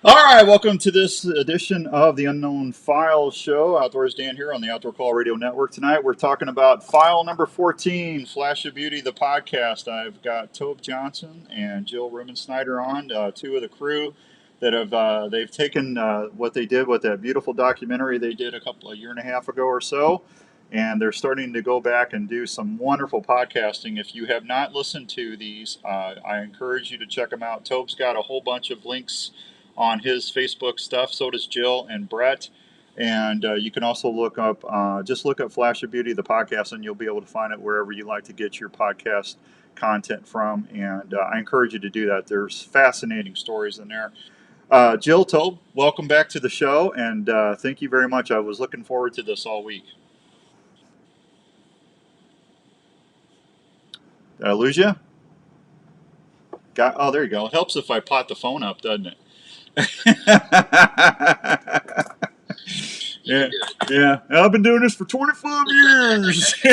All right, welcome to this edition of the Unknown Files Show. Outdoors Dan here on the Outdoor Call Radio Network. Tonight we're talking about file number 14, Flash of Beauty, the podcast. I've got Tobe Johnson and Jill Ruben-Snyder on, two of the crew that they've taken what they did with that beautiful documentary they did a year and a half ago or so, and they're starting to go back and do some wonderful podcasting. If you have not listened to these, I encourage you to check them out. Tobe's got a whole bunch of links on his Facebook stuff. So does Jill and Brett. And you can also just look up Flash of Beauty, the podcast, and you'll be able to find it wherever you like to get your podcast content from. And I encourage you to do that. There's fascinating stories in there. Jill, Tobe, welcome back to the show, and thank you very much. I was looking forward to this all week. Did I lose you? Oh, there you go. It helps if I pot the phone up, doesn't it? Yeah, yeah. I've been doing this for 25 years. You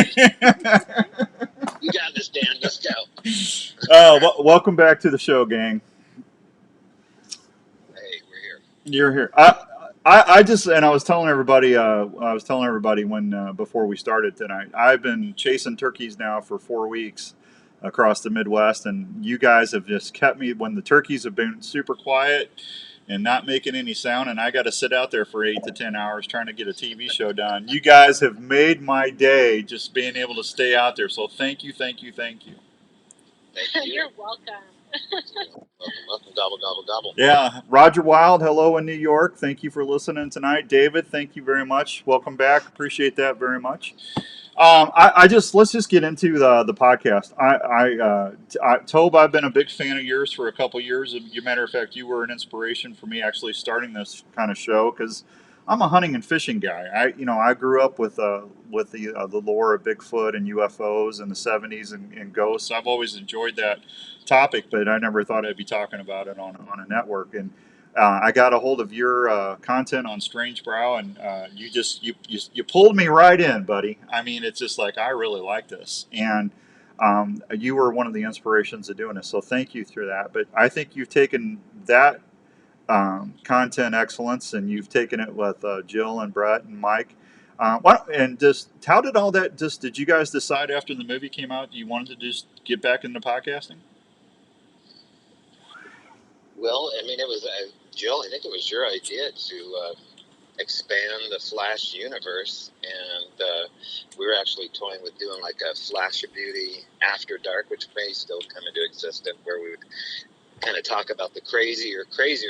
got this, Dan. Let's go. Welcome back to the show, gang. Hey, we're here. You're here. I just and I was telling everybody. When before we started tonight. I've been chasing turkeys now for 4 weeks across the Midwest, and you guys have just kept me when the turkeys have been super quiet and not making any sound, and I got to sit out there for 8 to 10 hours trying to get a TV show done. You guys have made my day just being able to stay out there. So thank you, thank you, thank you. Thank you. You're welcome. Welcome. Gobble, gobble, gobble. Yeah, Roger Wild, hello in New York. Thank you for listening tonight. David, thank you very much. Welcome back. Appreciate that very much. Let's just get into the podcast. Tobe, I've been a big fan of yours for a couple years. As a matter of fact, you were an inspiration for me actually starting this kind of show because I'm a hunting and fishing guy. I grew up with the lore of Bigfoot and UFOs in the '70s and ghosts. I've always enjoyed that topic, but I never thought I'd be talking about it on a network. And I got a hold of your content on Strange Brow, and you pulled me right in, buddy. I mean, it's just like I really like this, and you were one of the inspirations of doing this. So thank you for that. But I think you've taken that content excellence, and you've taken it with Jill and Brett and Mike. And just how did all that? Just did you guys decide after the movie came out you wanted to just get back into podcasting? Well, I mean, it was Jill. I think it was your idea to expand the Flash universe, and we were actually toying with doing like a Flash of Beauty After Dark, which may still come into existence, where we would kind of talk about the crazier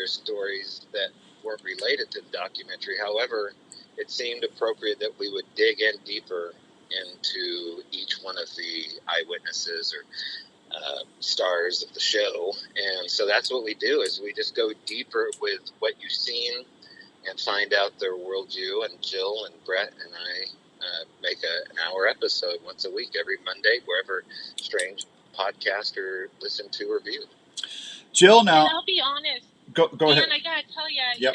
stories that weren't related to the documentary. However, it seemed appropriate that we would dig in deeper into each one of the eyewitnesses or stars of the show, and so that's what we do, is we just go deeper with what you've seen and find out their worldview. And Jill and Brett and I make an hour episode once a week, every Monday, wherever strange podcaster listen to or view. Jill, now and I'll be honest. Go Dan, ahead. I gotta tell you, Yep.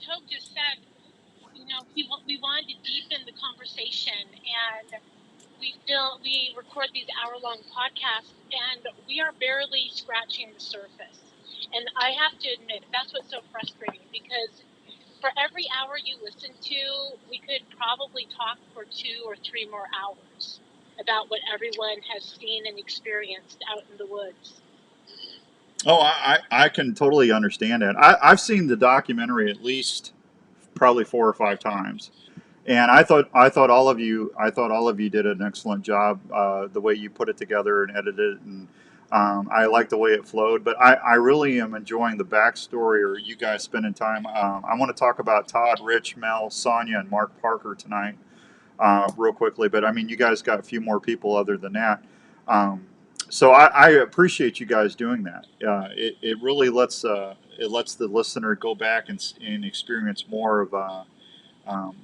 Tobe just said, we wanted to deepen the conversation, and we record these hour-long podcasts, and we are barely scratching the surface. And I have to admit, that's what's so frustrating, because for every hour you listen to, we could probably talk for 2 or 3 more hours about what everyone has seen and experienced out in the woods. Oh, I can totally understand that. I've seen the documentary at least probably 4 or 5 times, and I thought all of you did an excellent job. The way you put it together and edited it, and I like the way it flowed. But I really am enjoying the backstory, or you guys spending time. I want to talk about Todd, Rich, Mel, Sonia, and Mark Parker tonight, real quickly. But I mean, you guys got a few more people other than that. So I appreciate you guys doing that. It really lets the listener go back and experience more of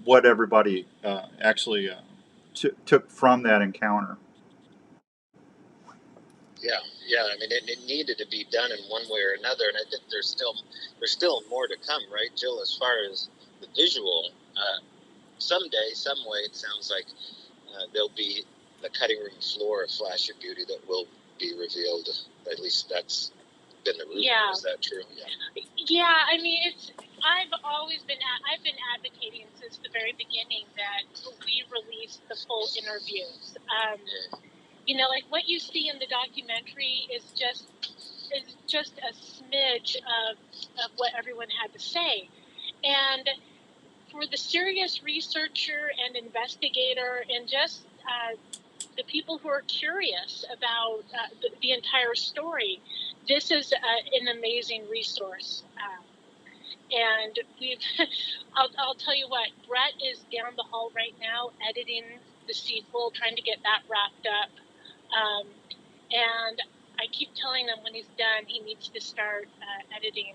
what everybody actually took from that encounter. Yeah. I mean, it needed to be done in one way or another, and I think there's still more to come, right, Jill? As far as the visual, someday, some way, it sounds like there'll be the cutting room floor of Flash of Beauty that will be revealed. At least that's been the route. Yeah. Is that true? Yeah. Yeah, I mean, I've been advocating since the very beginning that we release the full interviews. You know, like what you see in the documentary is just a smidge of what everyone had to say. And for the serious researcher and investigator and just the people who are curious about the entire story, this is an amazing resource. And I'll tell you what, Brett is down the hall right now editing the sequel, trying to get that wrapped up. And I keep telling him when he's done, he needs to start editing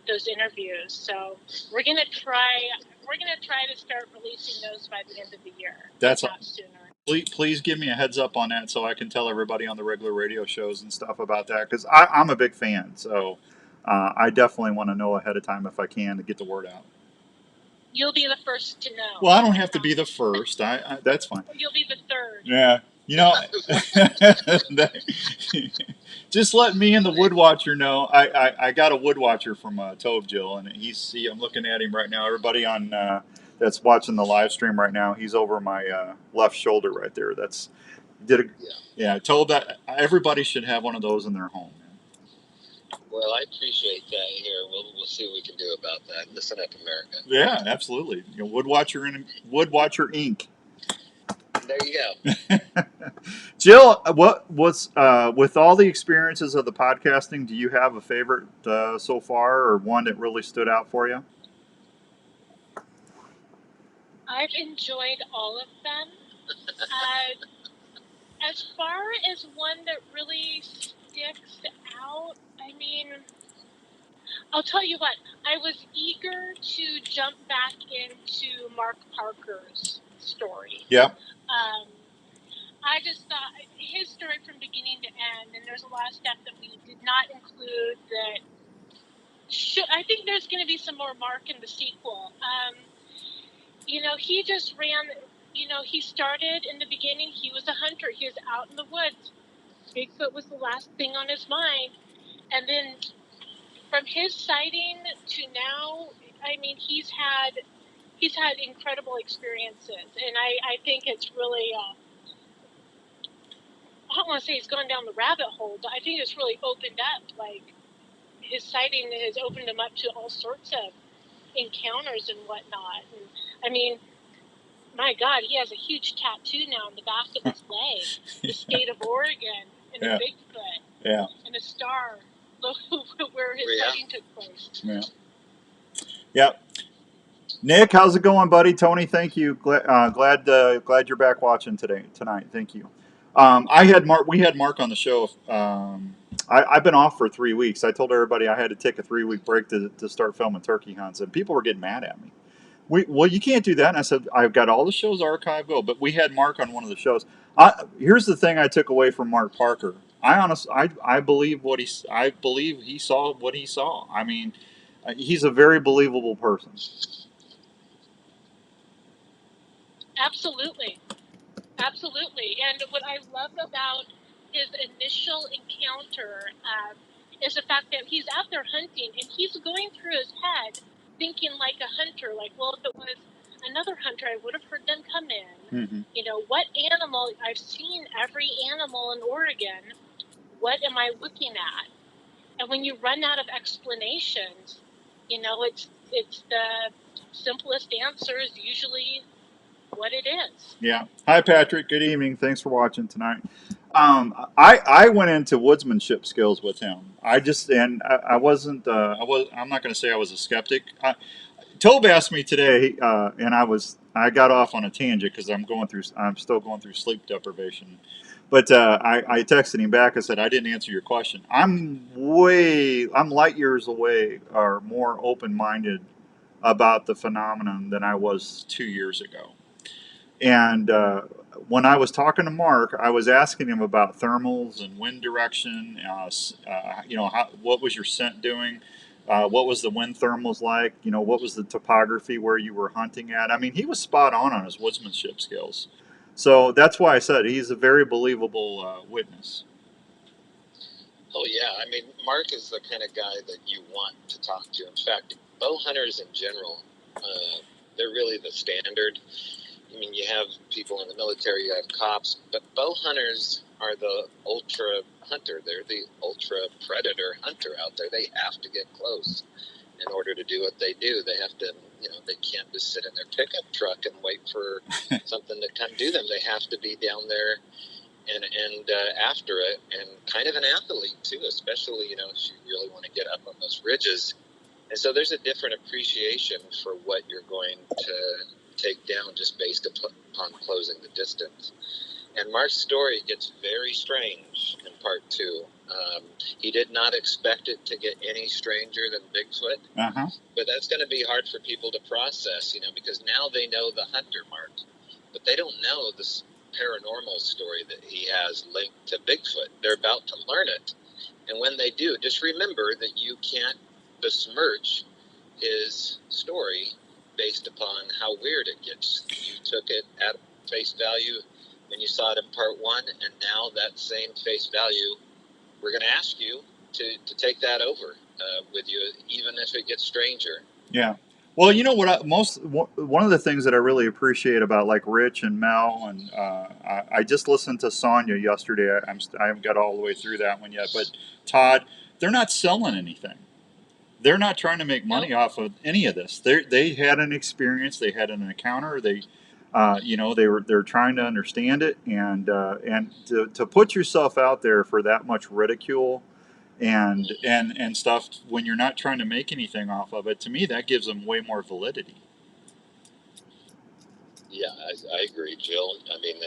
those interviews. So we're gonna try to start releasing those by the end of the year. That's not sooner. Please give me a heads up on that so I can tell everybody on the regular radio shows and stuff about that, because I'm a big fan. So I definitely want to know ahead of time if I can to get the word out. You'll be the first to know. Well, I don't have to be the first. That's fine. You'll be the third. Yeah. You know, just let me and the woodwatcher know. I got a woodwatcher from Tove Jill, and I'm looking at him right now. Everybody on that's watching the live stream right now, he's over my left shoulder right there. Yeah. Tove, that everybody should have one of those in their home. Well, I appreciate that. Here, we'll see what we can do about that. Listen up, America. Yeah, absolutely. You know, Woodwatcher Inc. There you go. Jill, what was with all the experiences of the podcasting? Do you have a favorite so far, or one that really stood out for you? I've enjoyed all of them. As far as one that really sticks out, I mean, I'll tell you what, I was eager to jump back into Mark Parker's story. Yeah. I just thought his story from beginning to end, and there's a lot of stuff that we did not include that I think there's going to be some more Mark in the sequel. You know, he just ran, you know, he started in the beginning, he was a hunter, he was out in the woods. Bigfoot was the last thing on his mind. And then from his sighting to now, I mean, he's had incredible experiences. And I think it's really, I don't want to say he's gone down the rabbit hole, but I think it's really opened up. Like, his sighting has opened him up to all sorts of encounters and whatnot. And I mean, my God, he has a huge tattoo now on the back of his leg. The state of Oregon and a Bigfoot. Yeah. And a star where his sighting took place. Yeah. Yep. Nick, how's it going, buddy? Tony, thank you. Glad you're back watching tonight. Thank you. We had Mark on the show. I've been off for 3 weeks. I told everybody I had to take a 3-week break to start filming turkey hunts, and people were getting mad at me. Well, you can't do that. And I said, I've got all the shows archived. But we had Mark on one of the shows. Here's the thing I took away from Mark Parker. I believe he saw what he saw. I mean, he's a very believable person. Absolutely. And what I love about his initial encounter is the fact that he's out there hunting, and he's going through his head thinking like a hunter, like, well, if it was another hunter, I would have heard them come in. Mm-hmm. You know, what animal? I've seen every animal in Oregon. What am I looking at? And when you run out of explanations, you know, it's the simplest answer is usually what it is. Yeah. Hi, Patrick. Good evening. Thanks for watching tonight. I went into woodsmanship skills with him. I'm not going to say I was a skeptic. Tobe asked me today, and I got off on a tangent because I'm still going through sleep deprivation. But I texted him back. I said, I didn't answer your question. I'm light years away or more open-minded about the phenomenon than I was 2 years ago. And when I was talking to Mark, I was asking him about thermals and wind direction. What was your scent doing? What was the wind thermals like? You know, what was the topography where you were hunting at? I mean, he was spot on his woodsmanship skills. So that's why I said he's a very believable witness. Oh yeah, I mean, Mark is the kind of guy that you want to talk to. In fact, bow hunters in general, they're really the standard. I mean, you have people in the military, you have cops, but bow hunters are the ultra hunter. They're the ultra predator hunter out there. They have to get close in order to do what they do. They have to, they can't just sit in their pickup truck and wait for something to come do them. They have to be down there and after it, and kind of an athlete too, especially, if you really want to get up on those ridges. And so there's a different appreciation for what you're going to take down just based upon closing the distance. And Mark's story gets very strange in part two. He did not expect it to get any stranger than Bigfoot, but that's going to be hard for people to process, because now they know the hunter Mark, but they don't know this paranormal story that he has linked to Bigfoot. They're about to learn it. And when they do, just remember that you can't besmirch his story based upon how weird it gets. You took it at face value when you saw it in part one, and now that same face value, we're going to ask you to take that over with you, even if it gets stranger. Yeah. Well, you know what? One of the things that I really appreciate about like Rich and Mel, and I just listened to Sonya yesterday. I haven't got all the way through that one yet, but Todd, they're not selling anything. They're not trying to make money off of any of this. They had an experience. They had an encounter. They're trying to understand it, and to put yourself out there for that much ridicule and stuff when you're not trying to make anything off of it, to me that gives them way more validity. Yeah, I agree, Jill. I mean,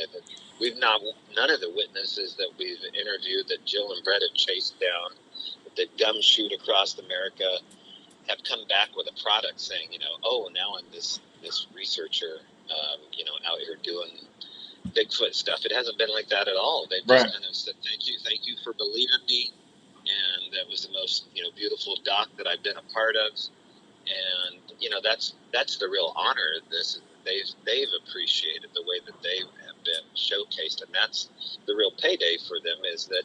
none of the witnesses that we've interviewed that Jill and Brett have chased down, that gumshoot across America, have come back with a product saying, now I'm this researcher, out here doing Bigfoot stuff. It hasn't been like that at all. They've just kind of said, thank you for believing me, and that was the most beautiful doc that I've been a part of, and that's the real honor of this. They've appreciated the way that they have been showcased, and that's the real payday for them. Is that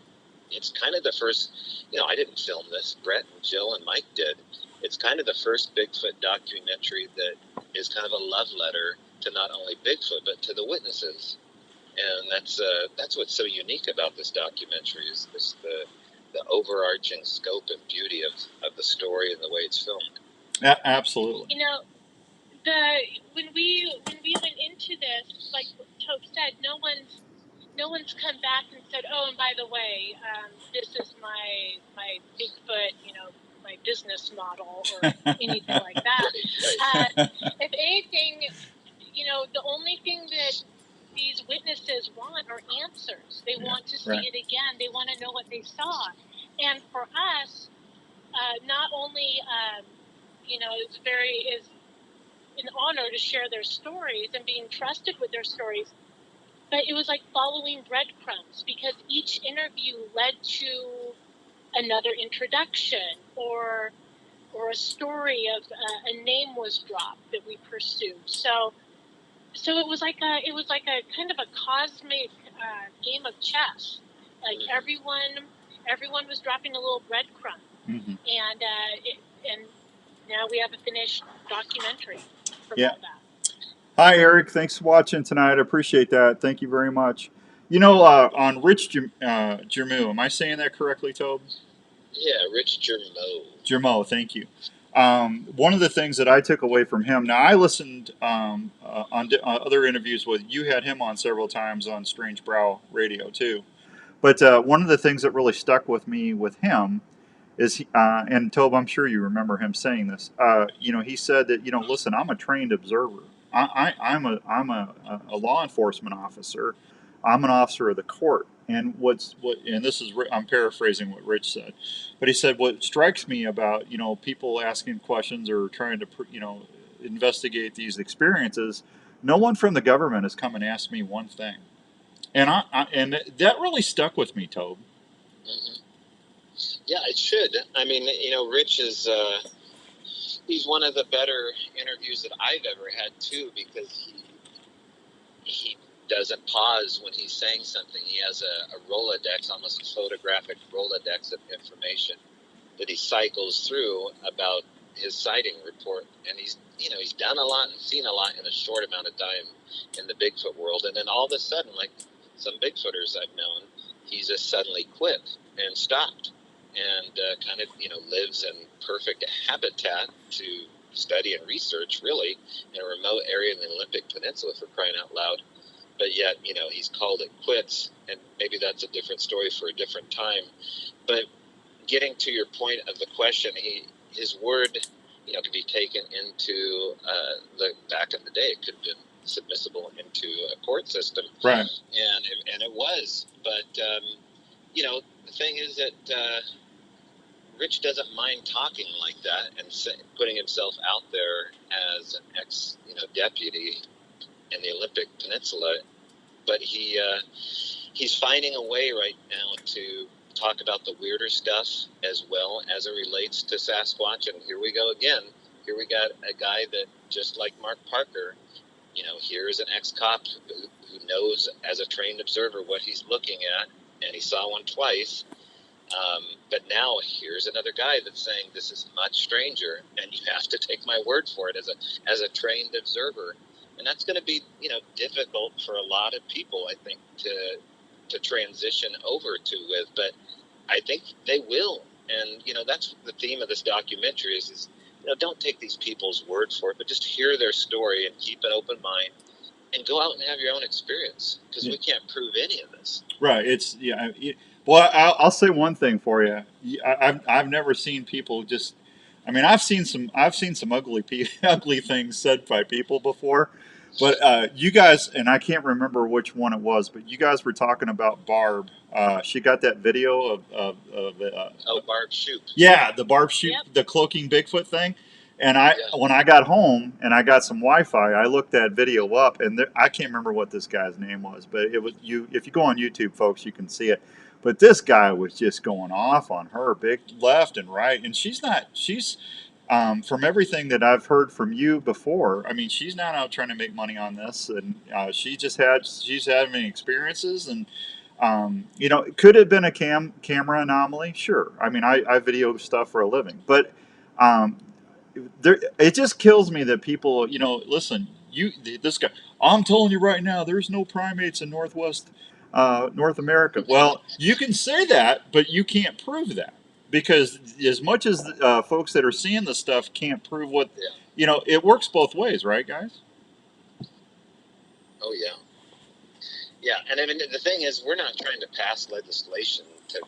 it's kind of the first. I didn't film this. Brett and Jill and Mike did. It's kind of the first Bigfoot documentary that is kind of a love letter to not only Bigfoot but to the witnesses, and that's what's so unique about this documentary is the overarching scope and beauty of the story and the way it's filmed. Absolutely. When we went into this, like Tope said, no one's come back and said, oh, and by the way, this is my Bigfoot, my business model or anything like that. If anything, the only thing that these witnesses want are answers. They want to see it again. They want to know what they saw. And for us, not only, it's an honor to share their stories and being trusted with their stories, but it was like following breadcrumbs because each interview led to another introduction or a story of a name was dropped that we pursued. So it was like a kind of a cosmic game of chess. Like everyone was dropping a little breadcrumb, and now we have a finished documentary from all that. Hi, Eric. Thanks for watching tonight. I appreciate that. Thank you very much. On Rich Jermu, am I saying that correctly, Tobe? Yeah, Rich Jermo, thank you. One of the things that I took away from him, now I listened on other interviews with, you had him on several times on Strange Brow Radio too. But one of the things that really stuck with me with him is, and Tobe, I'm sure you remember him saying this. He said that, listen, I'm a trained observer. I'm a law enforcement officer. I'm an officer of the court. And I'm paraphrasing what Rich said, but he said what strikes me about people asking questions or trying to investigate these experiences, no one from the government has come and asked me one thing, and and that really stuck with me, Tobe. Mm-hmm. Yeah, it should. I mean, Rich is he's one of the better interviews that I've ever had too, because he doesn't pause when he's saying something. He has a Rolodex, almost a photographic Rolodex of information that he cycles through about his sighting report. And he's done a lot and seen a lot in a short amount of time in the Bigfoot world. And then all of a sudden, like some Bigfooters I've known, he just suddenly quit and stopped and kind of, lives in perfect habitat to study and research, really, in a remote area in the Olympic Peninsula, for crying out loud. But yet, he's called it quits, and maybe that's a different story for a different time. But getting to your point of the question, his word, could be taken into back in the day, it could have been submissible into a court system, Right. And it was. But the thing is that Rich doesn't mind talking like that and putting himself out there as an ex, deputy in the Olympic Peninsula. But he's finding a way right now to talk about the weirder stuff as well as it relates to Sasquatch. And here we go again. Here we got a guy that, just like Mark Parker, here is an ex-cop who knows as a trained observer what he's looking at, and he saw one twice. But now here's another guy that's saying this is much stranger, and you have to take my word for it as a trained observer. And that's going to be, difficult for a lot of people, I think, to transition over to with. But I think they will. And, that's the theme of this documentary is don't take these people's word for it, but just hear their story and keep an open mind and go out and have your own experience, because we can't prove any of this. Right. Well, I'll say one thing for you. I've never seen people just. I mean, I've seen some ugly ugly things said by people before, but you guys, and I can't remember which one it was, but you guys were talking about Barb. She got that video of Barb Shoop. Yeah, the Barb Shoop, Yep. the cloaking Bigfoot thing. And when I got home and I got some Wi-Fi, I looked that video up, and I can't remember what this guy's name was, but it was you. If you go on YouTube, folks, you can see it. But this guy was just going off on her, big left and right, and she's not. She's from everything that I've heard from you before. I mean, she's not out trying to make money on this, and she's having experiences, and could have been a camera anomaly. Sure. I mean, I video stuff for a living, but um, it just kills me that people, listen, this guy, I'm telling you right now, there's no primates in North America. Well, you can say that, but you can't prove that, because as much as folks that are seeing the stuff can't prove what, it works both ways, right, guys? Oh, yeah. Yeah, and I mean, the thing is, we're not trying to pass legislation to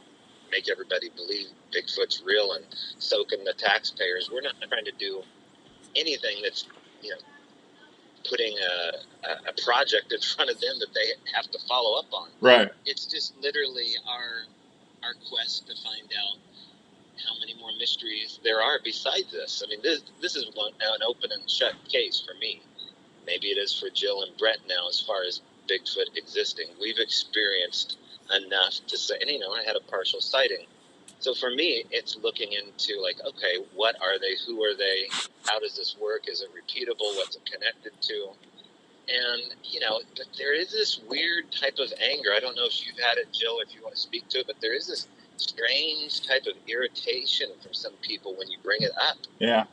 make everybody believe Bigfoot's real and soak in the taxpayers. We're not trying to do anything that's, putting a project in front of them that they have to follow up on. Right. It's just literally our quest to find out how many more mysteries there are besides this. I mean, this is an open and shut case for me. Maybe it is for Jill and Brett now, as far as Bigfoot existing. We've experienced enough to say, and I had a partial sighting. So for me, it's looking into like, okay, what are they? Who are they? How does this work? Is it repeatable? What's it connected to? And, but there is this weird type of anger. I don't know if you've had it, Jill, if you want to speak to it, but there is this strange type of irritation from some people when you bring it up. Yeah.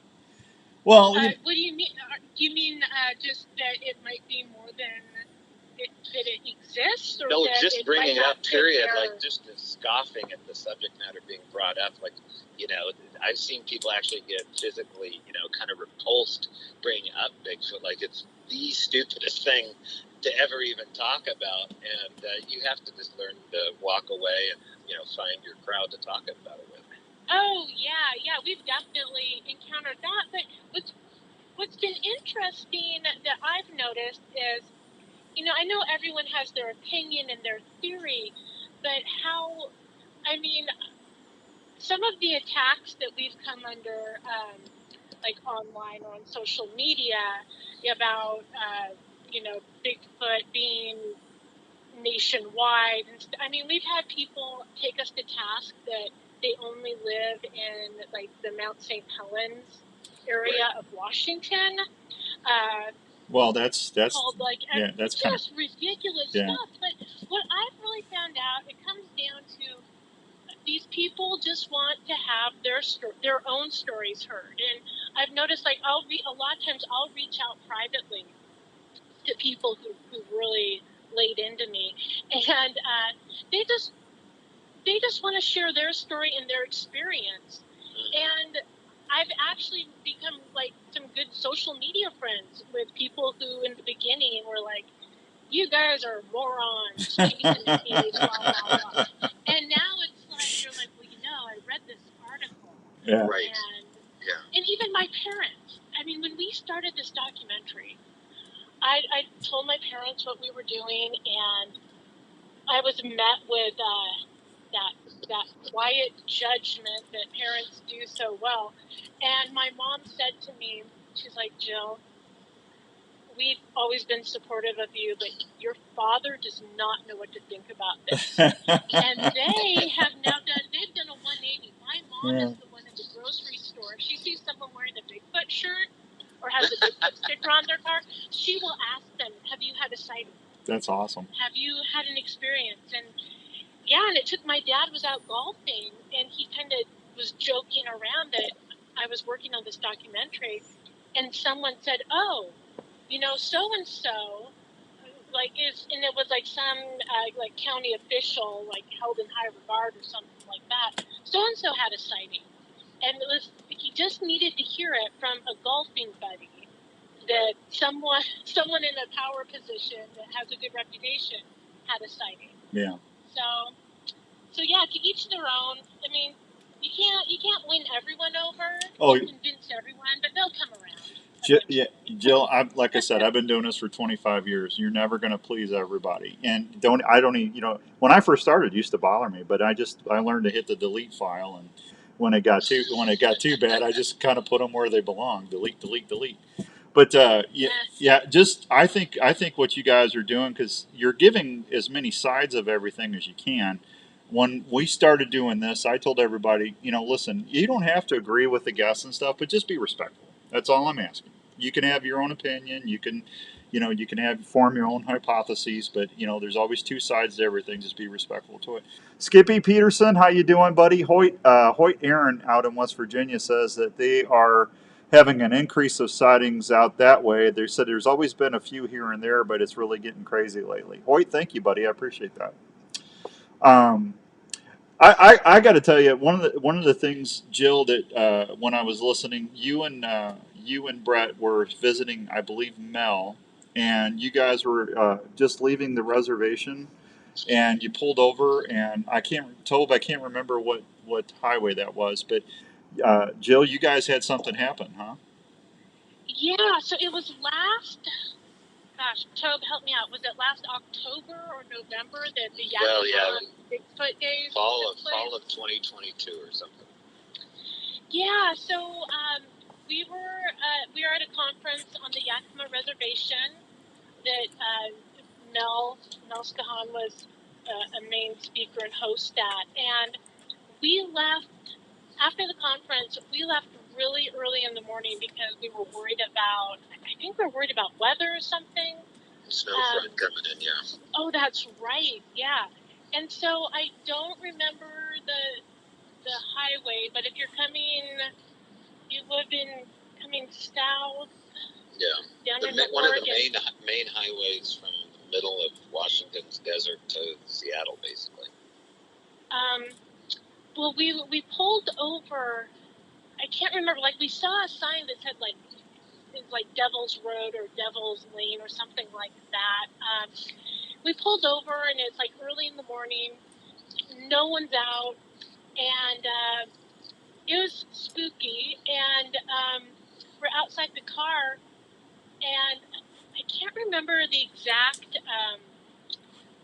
Well, what do you mean? Do you mean just that it might be more than that it exists? Or no, that just it bringing it up, period. Their... Like just the scoffing at the subject matter being brought up. Like, I've seen people actually get physically, kind of repulsed bringing up Bigfoot. Like it's the stupidest thing to ever even talk about. And you have to just learn to walk away and, find your crowd to talk about it with. Oh, yeah, we've definitely encountered that. But what's been interesting that I've noticed is, I know everyone has their opinion and their theory, but some of the attacks that we've come under, like online or on social media about, Bigfoot being nationwide. We've had people take us to task that they only live in like the Mount St. Helens area of Washington. Well, that's called like yeah, that's kind of just ridiculous yeah. stuff. But what I've really found out, it comes down to these people just want to have their own stories heard. And I've noticed, like, a lot of times I'll reach out privately to people who really laid into me, and they just they just want to share their story and their experience. And I've actually become like some good social media friends with people who in the beginning were like, you guys are morons chasing the cage, blah, blah, blah. And now it's like, they're like, well, I read this article. Yeah. Right. And even my parents. I mean, when we started this documentary, I told my parents what we were doing, and I was met with that quiet judgment that parents do so well. And my mom said to me, she's like, Jill, we've always been supportive of you, but your father does not know what to think about this. And they've done a 180. My mom is the one at the grocery store. If she sees someone wearing a Bigfoot shirt or has a Bigfoot sticker on their car, she will ask them, have you had a sighting? That's awesome. Have you had an experience? And yeah, and it took, my dad was out golfing, and he kind of was joking around that I was working on this documentary, and someone said, oh, so-and-so, and it was like some, like county official, like held in high regard or something like that. So-and-so had a sighting. And he just needed to hear it from a golfing buddy that someone in a power position that has a good reputation had a sighting. Yeah. So yeah, to each their own. I mean, you can't win everyone over. Oh, You convince everyone, but they'll come around. Yeah, Jill. Like I said, I've been doing this for 25 years. You're never going to please everybody, and I don't even. When I first started, it used to bother me, but I learned to hit the delete file, and when it got too bad, I just kind of put them where they belong. Delete, delete, delete. But yeah. Just I think what you guys are doing, because you're giving as many sides of everything as you can. When we started doing this, I told everybody, listen, you don't have to agree with the guests and stuff, but just be respectful. That's all I'm asking. You can have your own opinion. You can, form your own hypotheses, but there's always two sides to everything. Just be respectful to it. Skippy Peterson, how you doing, buddy? Hoyt Aaron out in West Virginia says that they are having an increase of sightings out that way. They said there's always been a few here and there, but it's really getting crazy lately. Hoyt, thank you, buddy. I appreciate that. I got to tell you, one of the things, Jill, that when I was listening, you and Brett were visiting, I believe, Mel, and you guys were just leaving the reservation, and you pulled over, and I can't remember what highway that was, but Jill, you guys had something happen, huh? Yeah, so it was Tobe, help me out. Was it last October or November that the Bigfoot days? Fall of 2022 or something. Yeah, so we were at a conference on the Yakima Reservation that Mel Skahan was a main speaker and host at, and we left after the conference. We left really early in the morning because we were worried about. I think we were worried about weather or something. Snow front coming in, yeah. Oh, that's right, yeah. And so I don't remember the highway, but if you're coming south. Yeah. Down One of the main highways from the middle of Washington's desert to Seattle, basically. Well, we pulled over. I can't remember. Like, we saw a sign that said it's like Devil's Road or Devil's Lane or something like that. We pulled over, and it's like early in the morning. No one's out, and it was spooky. And we're outside the car, and I can't remember the exact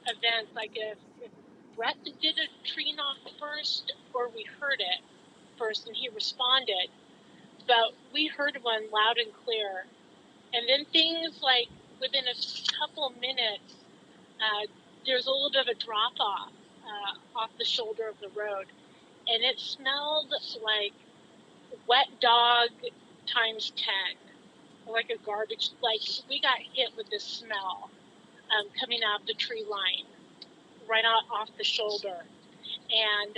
events. Like if Brett did a tree knock first, or we heard it first, and he responded. But we heard one loud and clear. And then things like within a couple minutes, there's a little bit of a drop off the shoulder of the road, and it smelled like wet dog times 10. like a garbage. Like we got hit with this smell coming out of the tree line, right off the shoulder, and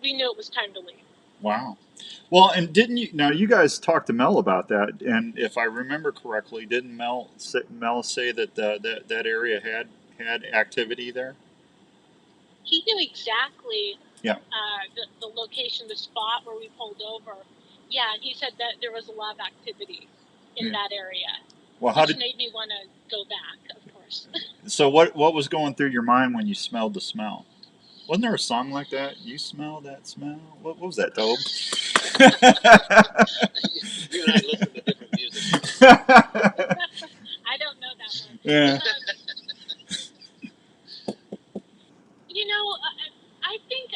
we knew it was time to leave. Wow. Well, and didn't you? Now you guys talked to Mel about that, and if I remember correctly, didn't Mel say that that area had activity there? He knew exactly Yeah. the location, the spot where we pulled over. Yeah, he said that there was a lot of activity in that area. Well, which made me want to go back, of course. So what was going through your mind when you smelled the smell? Wasn't there a song like that? You smell that smell? What was that, Tobe? You and I listen to different music. I don't know that one. Yeah. You know, I think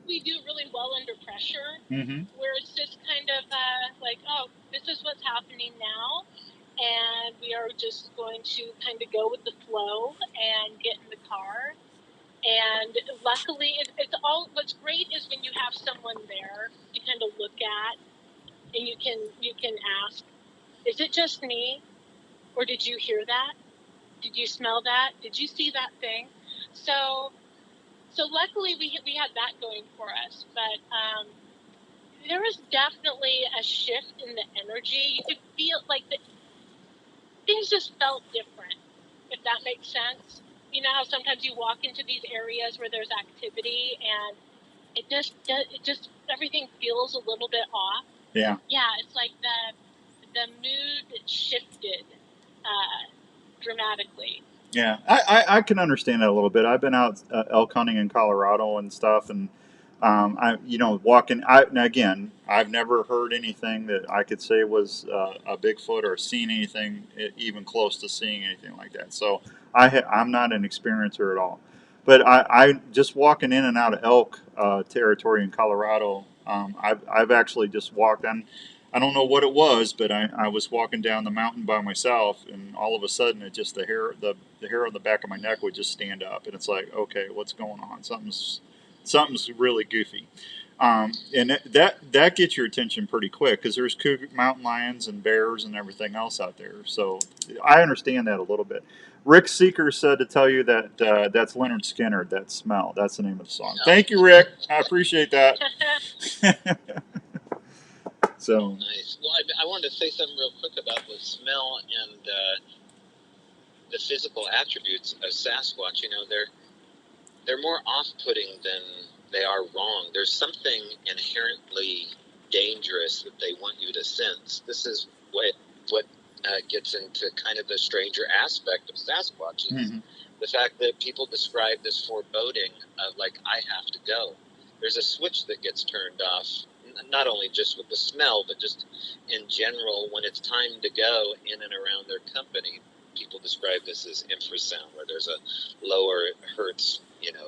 we do really well under pressure, where it's just kind of like, oh, this is what's happening now, and we are just going to kind of go with the flow and get in the car. And luckily, it's all. What's great is when you have someone there to kind of look at, and you can ask, is it just me, or did you hear that? Did you smell that? Did you see that thing? So luckily we had that going for us, but there was definitely a shift in the energy. You could feel like things just felt different, if that makes sense. You know how sometimes you walk into these areas where there's activity and it just everything feels a little bit off. Yeah. Yeah, it's like the mood shifted dramatically. Yeah, I can understand that a little bit. I've been out elk hunting in Colorado and stuff, and I walking. Again, I've never heard anything that I could say was a Bigfoot or seen anything even close to seeing anything like that. So I'm not an experiencer at all. But I just walking in and out of elk territory in Colorado. I've actually just walked on. I don't know what it was, but I was walking down the mountain by myself, and all of a sudden, it just the hair on the back of my neck would just stand up, and it's like, okay, what's going on? Something's really goofy, and that gets your attention pretty quick because there's cougar, mountain lions and bears and everything else out there. So I understand that a little bit. Rick Seeker said to tell you that that's Leonard Skinner. That smell. That's the name of the song. Thank you, Rick. I appreciate that. So nice. Well, I wanted to say something real quick about the smell and the physical attributes of Sasquatch. You know, they're more off-putting than they are wrong. There's something inherently dangerous that they want you to sense. This is what gets into kind of the stranger aspect of Sasquatch is the fact that people describe this foreboding of like, I have to go. There's a switch that gets turned off, not only just with the smell, but just in general when it's time to go in and around their company. People describe this as infrasound, where there's a lower hertz,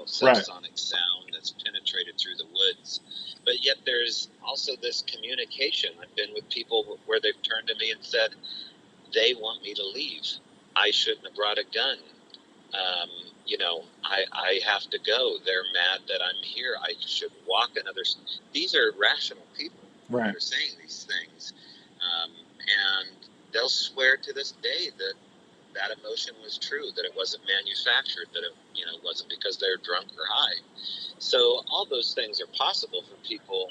subsonic sound that's penetrated through the woods. But yet there's also this communication. I've been with people where they've turned to me and said, they want me to leave. I shouldn't have brought a gun. I have to go. They're mad that I'm here. I should walk another. These are rational people that are saying these things. And they'll swear to this day that emotion was true, that it wasn't manufactured, that it wasn't because they're drunk or high. So all those things are possible for people,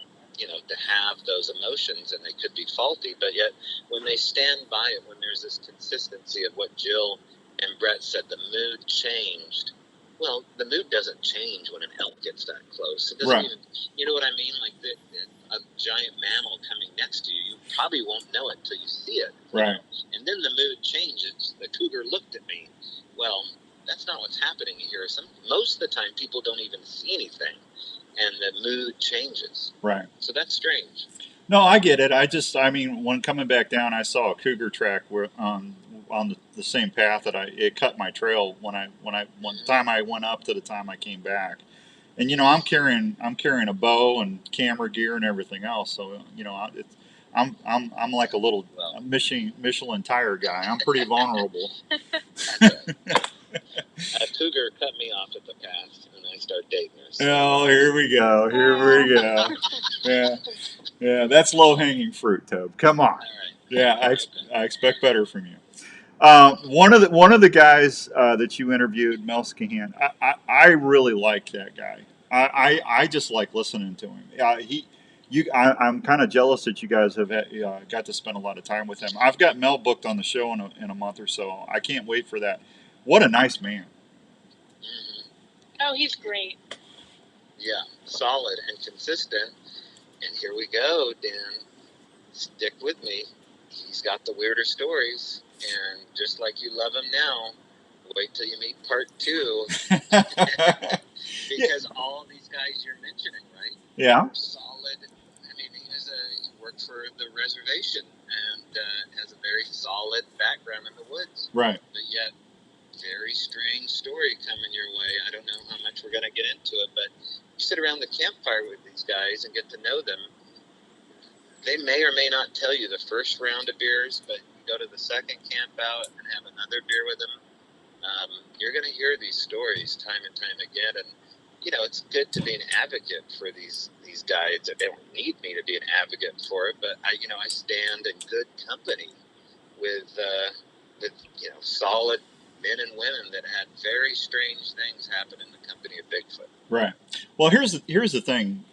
to have those emotions, and they could be faulty, but yet when they stand by it, when there's this consistency of what Jill and Brett said, the mood changed. Well, the mood doesn't change when an elk gets that close. It doesn't even, you know what I mean? Like a giant mammal coming next to you, you probably won't know it till you see it. Right. And then the mood changes. The cougar looked at me. Well, that's not what's happening here. Most of the time, people don't even see anything, and the mood changes. Right. So that's strange. No, I get it. When coming back down, I saw a cougar track where on the same path that it cut my trail one time I went up to the time I came back, and I'm carrying a bow and camera gear and everything else. So I'm like a little Michelin tire guy. I'm pretty vulnerable. A cougar cut me off at the path, and I started dating her. So. Oh, here we go. Yeah. Yeah, that's low hanging fruit, Tobe. Come on. All right. Yeah, Okay. I expect better from you. One of the guys that you interviewed, Mel Scahan, I really like that guy. I just like listening to him. I'm kind of jealous that you guys have got to spend a lot of time with him. I've got Mel booked on the show in a month or so. I can't wait for that. What a nice man. Hmm. Oh, he's great. Yeah, solid and consistent. And here we go, Dan. Stick with me. He's got the weirder stories, and just like you love him now, wait till you meet part 2. Because all these guys you're mentioning, right? Yeah. Solid. I mean, he worked for the reservation and has a very solid background in the woods. Right. But yet, very strange story coming your way. I don't know how much we're going to get into it, but you sit around the campfire with these guys and get to know them. They may or may not tell you the first round of beers, but you go to the second camp out and have another beer with them. You're going to hear these stories time and time again, and it's good to be an advocate for these guys. They don't need me to be an advocate for it, but I stand in good company with solid men and women that had very strange things happen in the company of Bigfoot. Right. Well, here's the thing,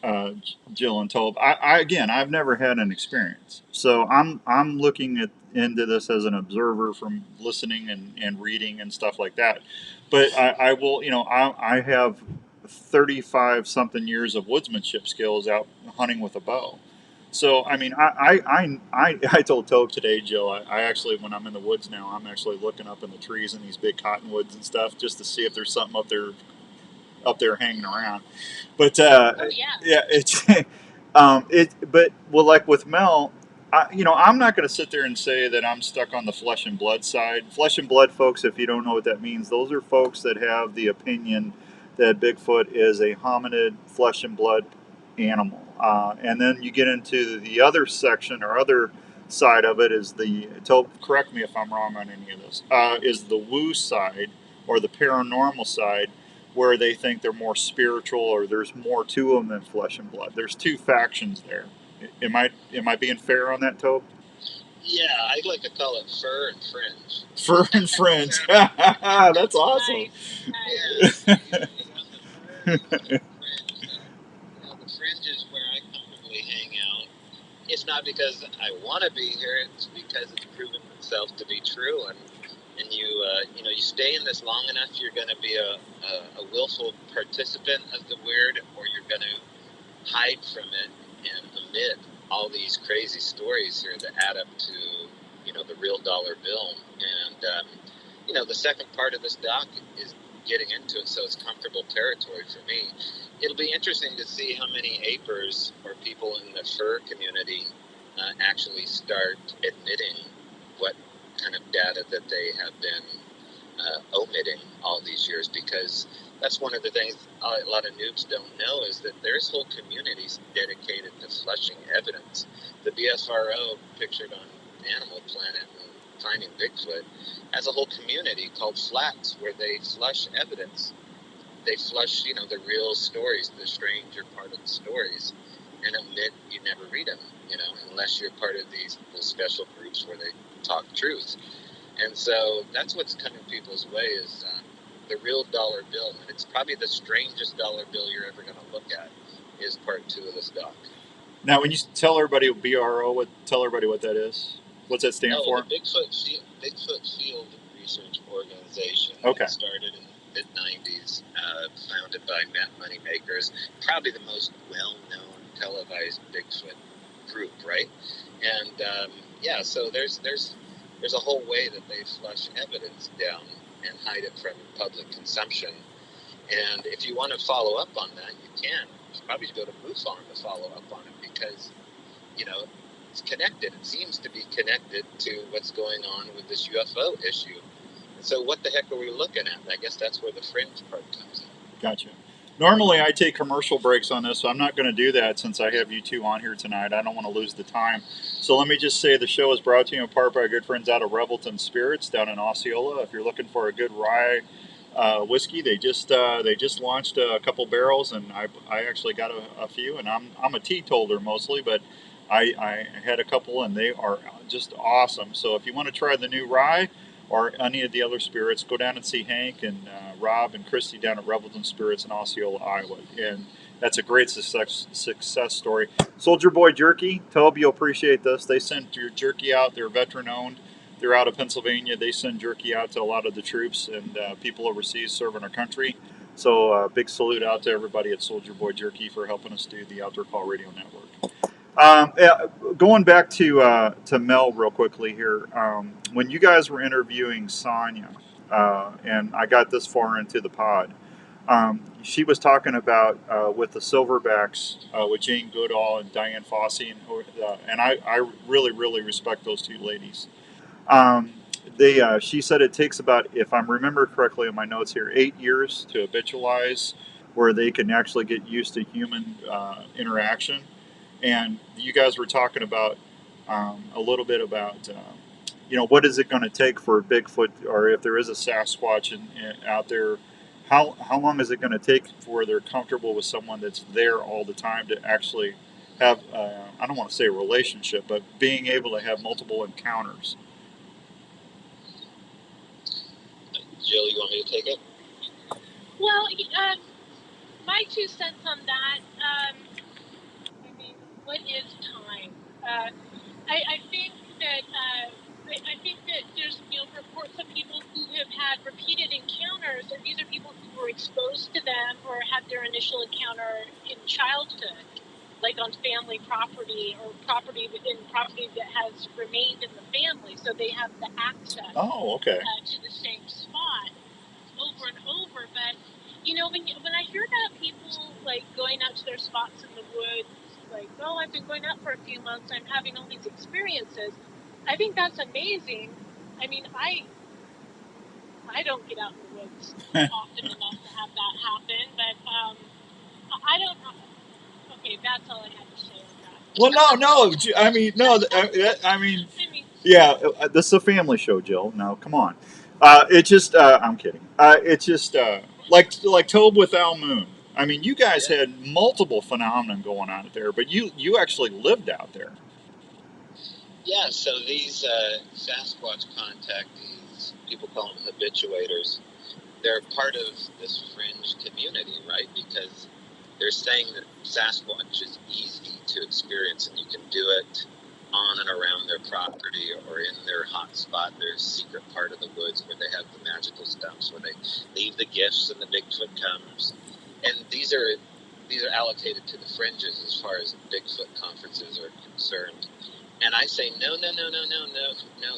Jill and Tobe. Again, I've never had an experience, so I'm looking into this as an observer from listening and reading and stuff like that. But I will, I have 35 something years of woodsmanship skills out hunting with a bow. So I mean, I told Tobe today, Jill. I actually, when I'm in the woods now, I'm actually looking up in the trees in these big cottonwoods and stuff just to see if there's something up there hanging around. But Oh yeah. yeah, it's But well, like with Mel, I'm not going to sit there and say that I'm stuck on the flesh and blood side. Flesh and blood, folks, if you don't know what that means, those are folks that have the opinion that Bigfoot is a hominid, flesh and blood animal. And then you get into the other section or other side of it is correct me if I'm wrong on any of this, is the woo side or the paranormal side, where they think they're more spiritual or there's more to them than flesh and blood. There's two factions there. Am I being fair on that, Tobe? Yeah, I'd like to call it fur and fringe. Fur and fringe. That's awesome. Nice. Yeah, you're on the fur, you're on the fringe. So, the fringe is where I comfortably hang out. It's not because I want to be here; it's because it's proven itself to be true. And you stay in this long enough, you're going to be a willful participant of the weird, or you're going to hide from it and omit all these crazy stories here that add up to the real dollar bill. And the second part of this doc is getting into it, so it's comfortable territory for me. It'll be interesting to see how many apers or people in the fur community actually start admitting what kind of data that they have been omitting all these years, because that's one of the things a lot of noobs don't know, is that there's whole communities dedicated to flushing evidence. The BFRO, pictured on Animal Planet and Finding Bigfoot, has a whole community called Flats where they flush evidence. They flush, the real stories, the stranger part of the stories, and admit you never read them, unless you're part of these special groups where they talk truth. And so that's what's coming people's way is the real dollar bill. And it's probably the strangest dollar bill you're ever going to look at is part 2 of this doc. Now, when you tell everybody BRO, tell everybody what that is. What's that stand for? The Bigfoot Field Research Organization. Okay. It started in the mid-90s, founded by Matt Moneymakers, probably the most well-known televised Bigfoot group, right? And so there's a whole way that they flush evidence down and hide it from public consumption. And if you want to follow up on that, you can. You probably should go to MUFON to follow up on it, because it's connected. It seems to be connected to what's going on with this UFO issue. And so what the heck are we looking at? I guess that's where the fringe part comes in. Gotcha. Normally, I take commercial breaks on this, so I'm not going to do that since I have you two on here tonight. I don't want to lose the time. So let me just say the show is brought to you in part by our good friends out of Revelton Spirits down in Osceola. If you're looking for a good rye whiskey, they just launched a couple barrels, and I actually got a few. And I'm a teetotaler mostly, but I had a couple, and they are just awesome. So if you want to try the new rye or any of the other spirits, go down and see Hank and Rob and Christy down at Revelton Spirits in Osceola, Iowa. And that's a great success story. Soldier Boy Jerky, Toby, you'll appreciate this. They send your jerky out. They're veteran owned. They're out of Pennsylvania. They send jerky out to a lot of the troops and people overseas serving our country. So big salute out to everybody at Soldier Boy Jerky for helping us do the Outdoor Call Radio Network. Yeah, going back to Mel real quickly here. When you guys were interviewing Sonia, and I got this far into the pod, she was talking about with the Silverbacks with Jane Goodall and Diane Fossey, and I really really respect those two ladies. She said it takes about, if I'm remember correctly in my notes here, 8 years to habitualize, where they can actually get used to human interaction. And you guys were talking about a little bit about what is it going to take for Bigfoot, or if there is a Sasquatch out there, how long is it going to take before they're comfortable with someone that's there all the time to actually have I don't want to say a relationship, but being able to have multiple encounters. Jill, you want me to take it? Well, my 2 cents on that. I mean, what is time? I think that I think that there's reports of people who have had repeated encounters, and these are people who were exposed to them or had their initial encounter in childhood, like on family property or property within property that has remained in the family, so they have the access. Oh, okay. To the same spot over and over. But when I hear about people like going out to their spots in the woods, like, oh, I've been going out for a few months, I'm having all these experiences, I think that's amazing. I mean, I don't get out in the woods often enough to have that happen, but I don't. Okay, that's all I have to say on that. Well, no. I mean, no. I mean, yeah. This is a family show, Jill. Now, come on. It just. I'm kidding. It's just like Tobe with Al Moon. I mean, you guys had multiple phenomenon going on there, but you actually lived out there. Yeah. So these Sasquatch contactees, people call them habituators, they're part of this fringe community, right? Because they're saying that Sasquatch is easy to experience, and you can do it on and around their property or in their hot spot, their secret part of the woods where they have the magical stumps where they leave the gifts and the Bigfoot comes. And these are allocated to the fringes as far as Bigfoot conferences are concerned. And I say, no.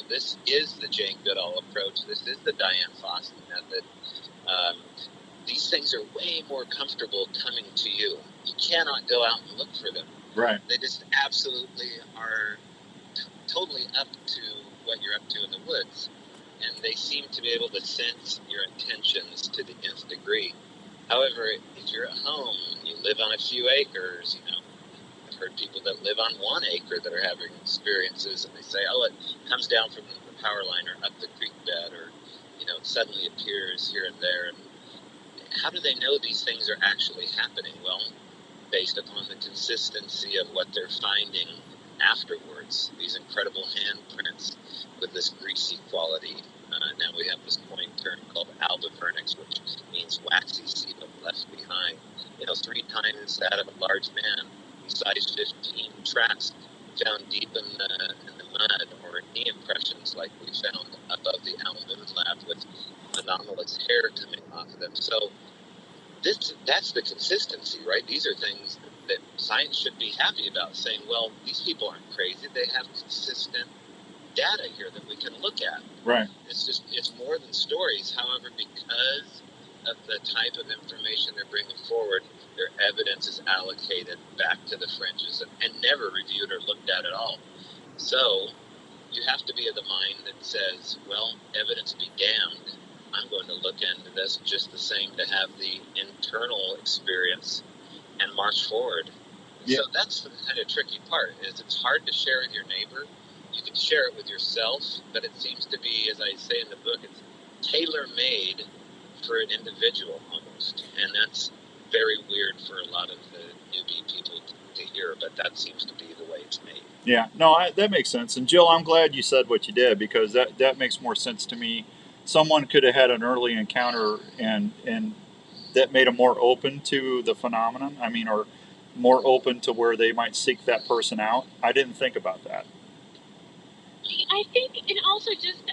This is the Jane Goodall approach. This is the Diane Fossey method. These things are way more comfortable coming to you. You cannot go out and look for them. Right. They just absolutely are totally up to what you're up to in the woods. And they seem to be able to sense your intentions to the nth degree. However, if you're at home and you live on a few acres, I've heard people that live on 1 acre that are having experiences, and they say, oh, it comes down from the power line or up the creek bed, or, it suddenly appears here and there. And how do they know these things are actually happening? Well, based upon the consistency of what they're finding afterwards. These incredible handprints with this greasy quality. Now we have this coined term called albivernix, which means waxy sebum left behind. 3 times that of a large man, size 15 tracks found deep in the mud, or knee impressions like we found above the Al Moon lab with anomalous hair coming off of them. So that's the consistency, right? These are things that science should be happy about, saying, well, these people aren't crazy. They have consistent data here that we can look at. Right. It's more than stories. However, because of the type of information they're bringing forward, their evidence is allocated back to the fringes and never reviewed or looked at all. So you have to be of the mind that says, well, evidence be damned. I'm going to look into this just the same to have the internal experience and march forward. Yeah. So that's the kind of tricky part, is it's hard to share with your neighbor. You can share it with yourself, but it seems to be, as I say in the book, it's tailor-made for an individual almost. And that's very weird for a lot of the newbie people to to hear, but that seems to be the way it's made. Yeah, no, that makes sense. And Jill, I'm glad you said what you did, because that makes more sense to me. Someone could have had an early encounter, and that made them more open to the phenomenon. I mean, or more open to where they might seek that person out. I didn't think about that. I think, and also just,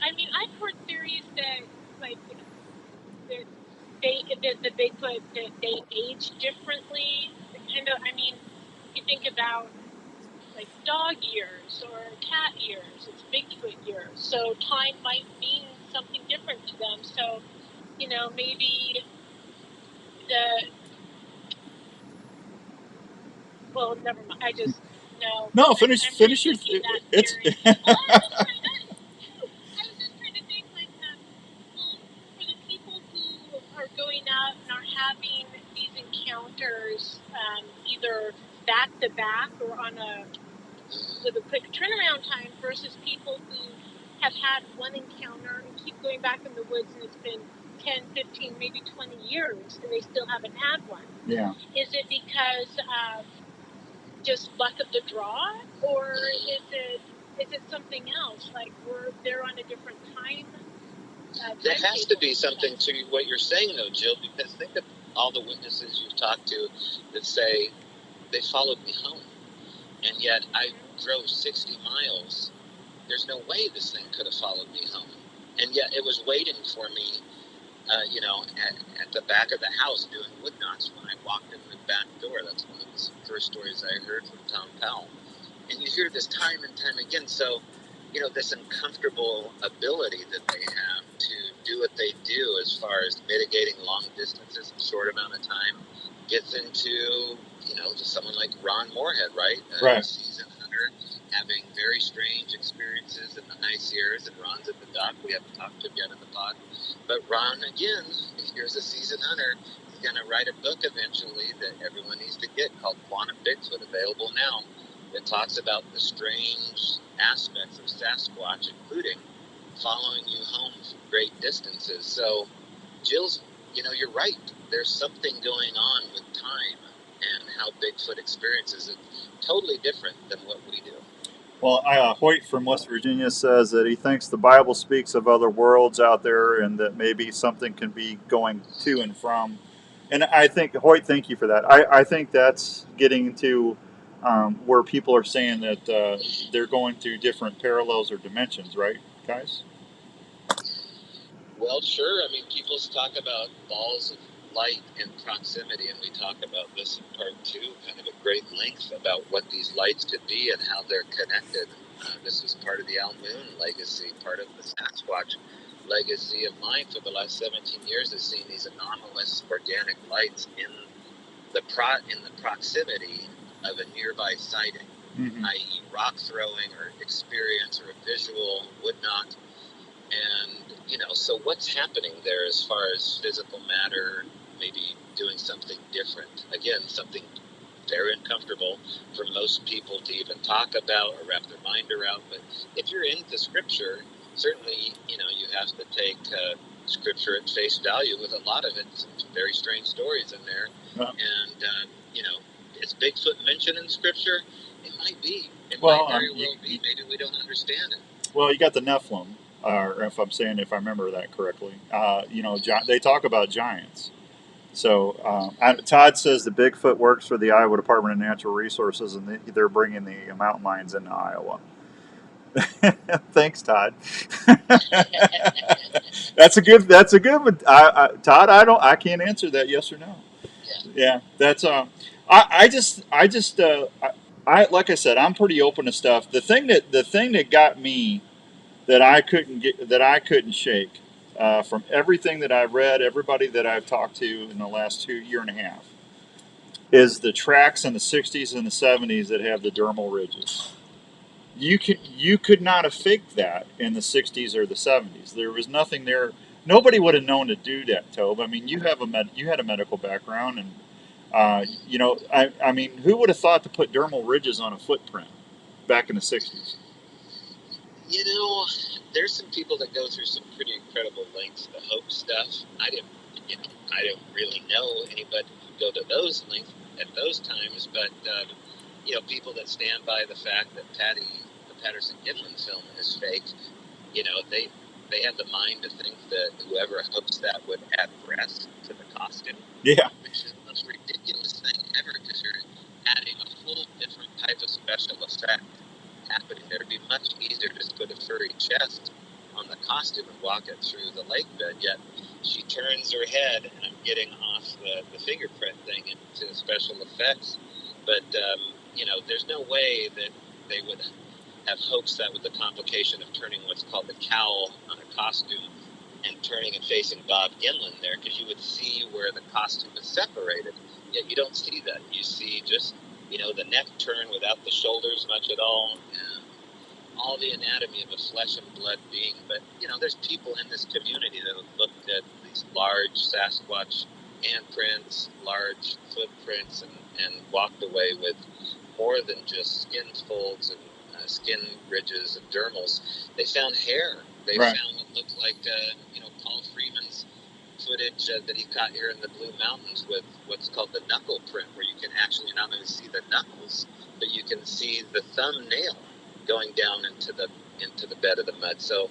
I mean, I've heard theories that, like, that the Bigfoot, that they age differently. Kind of, I mean, you think about like dog years or cat years, it's Bigfoot years. So time might mean something different to them. So, you know, maybe the, well, never mind. I just, no. No, I'm finish your. rethinking that It's. theory. Well, I was just trying to think, like, well, for the people who are going out and are having these encounters, either back to back or on a with a quick turnaround time, versus people who have had one encounter and keep going back in the woods, and it's been 10, 15, maybe 20 years, and they still haven't had one. Yeah. Is it because of just luck of the draw, or is it something else? Like they're on a different time. There has to be something to what you're saying, though, Jill, because think of all the witnesses you've talked to that say they followed me home, and yet I drove 60 miles. There's no way this thing could have followed me home, and yet it was waiting for me, at the back of the house doing wood knots when I walked in the back door. That's one of the first stories I heard from Tom Powell. And you hear this time and time again. So, this uncomfortable ability that they have to do what they do as far as mitigating long distances in a short amount of time gets into, just someone like Ron Moorhead, right? Right. A seasoned hunter having very strange experiences in the high Sierras, and Ron's at the dock. We haven't talked to him yet in the pod. But Ron, again, here's a seasoned hunter. He's going to write a book eventually that everyone needs to get called Quantum Bigfoot, available now, that talks about the strange aspects of Sasquatch, including following you home from great distances. So, Jill's, you're right. There's something going on with time and how Bigfoot experiences it. Totally different than what we do. Well, Hoyt from West Virginia says that he thinks the Bible speaks of other worlds out there, and that maybe something can be going to and from. And I think, Hoyt, thank you for that. I think that's getting to where people are saying that they're going through different parallels or dimensions, right, guys? Well, sure. I mean, people talk about balls of light and proximity, and we talk about this in part 2, kind of at great length, about what these lights could be and how they're connected. This is part of the Al Moon legacy, part of the Sasquatch legacy of mine for the last 17 years, is seeing these anomalous organic lights in the proximity of a nearby sighting, i.e. rock throwing or experience or a visual, would not. And, so what's happening there as far as physical matter maybe doing something different? Again, something very uncomfortable for most people to even talk about or wrap their mind around. But if you're into Scripture, certainly, you have to take Scripture at face value with a lot of it. Some very strange stories in there. Yeah. And, is Bigfoot mentioned in Scripture? It might be. It Well, might very well be. Maybe we don't understand it. Well, you got the Nephilim, or if I remember that correctly. They talk about giants. So Todd says the Bigfoot works for the Iowa Department of Natural Resources, and they're bringing the mountain lions into Iowa. Thanks, Todd. That's a good one. Todd, I can't answer that yes or no. Yeah, that's I like I said, I'm pretty open to stuff. The thing that got me, that I couldn't shake, from everything that I've read, everybody that I've talked to in the last year and a half, is the tracks in the 60s and the 70s that have the dermal ridges. You could not have faked that in the 60s or the 70s. There was nothing there. Nobody would have known to do that, Tobe. I mean, you had a medical background, and I mean, who would have thought to put dermal ridges on a footprint back in the 60s? There's some people that go through some pretty incredible lengths to hope stuff. I didn't I don't really know anybody who go to those lengths at those times, but people that stand by the fact that the Patterson Gimlin film is fake, they have the mind to think that whoever hopes that would add breadth to the costume, Yeah. which is the most ridiculous thing ever, because you're adding a whole different type of special effect happening there. It'd be much easier to just put a furry chest on the costume and walk it through the lake bed, yet she turns her head, and I'm getting off the fingerprint thing into special effects, but there's no way that they would have hoaxed that with the complication of turning what's called the cowl on a costume and turning and facing Bob Gimlin there, because you would see where the costume is separated. Yet you don't see that. You see just the neck turn without the shoulders much at all. All the anatomy of a flesh and blood being. But there's people in this community that have looked at these large Sasquatch handprints, large footprints, and walked away with more than just skin folds and skin ridges and dermals. They found hair. They Right. found what looked like Paul Freeman's footage that he caught here in the Blue Mountains with what's called the knuckle print, where you can actually not only see the knuckles, but you can see the thumbnail going down into the bed of the mud. So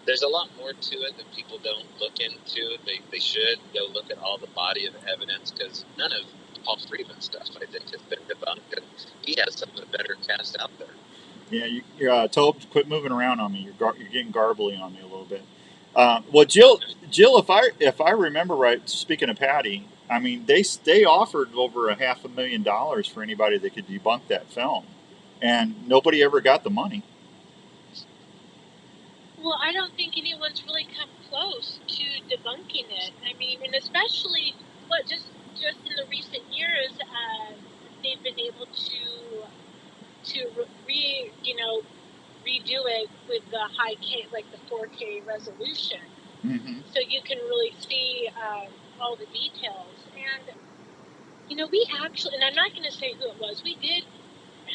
there's a lot more to it that people don't look into. They should go look at all the body of evidence, because none of Paul Freeman's stuff, I think, has been debunked, and he has some of the better cast out there. Yeah, Tobe, quit moving around on me. You're getting garbly on me a little bit. Well, Jill, if I remember right, speaking of Patty, I mean they offered over $500,000 for anybody that could debunk that film, and nobody ever got the money. Well, I don't think anyone's really come close to debunking it. I mean, and especially just in the recent years, they've been able to redo it with the high K, like the 4K resolution, so you can really see all the details. And we actually, and I'm not going to say who it was, we did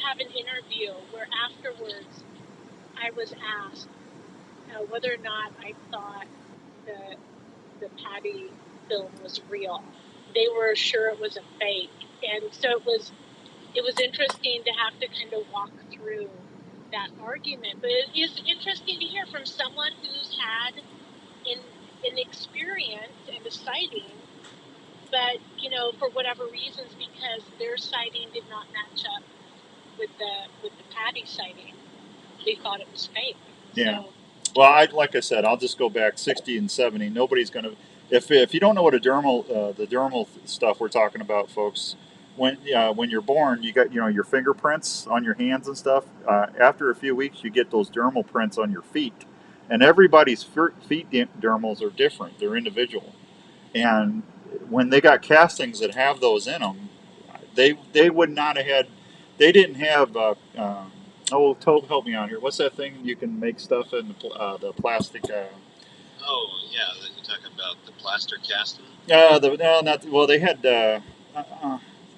have an interview where afterwards I was asked whether or not I thought the Patty film was real. They were sure it was a fake, and so it was interesting to have to kind of walk through that argument. But it is interesting to hear from someone who's had an experience and a sighting, but for whatever reasons, because their sighting did not match up with the Patty sighting, they thought it was fake. Yeah. So, Well, like I said, I'll just go back 60 and 70. Nobody's going to, if you don't know what the dermal stuff we're talking about, folks, when you're born, you got your fingerprints on your hands and stuff. After a few weeks, you get those dermal prints on your feet, and everybody's feet dermals are different. They're individual, and when they got castings that have those in them, they would not have had. They didn't have. Oh, Tobe, help me out here. What's that thing you can make stuff in the plastic? Oh yeah, you're talking about the plaster casting. No, not well. They had.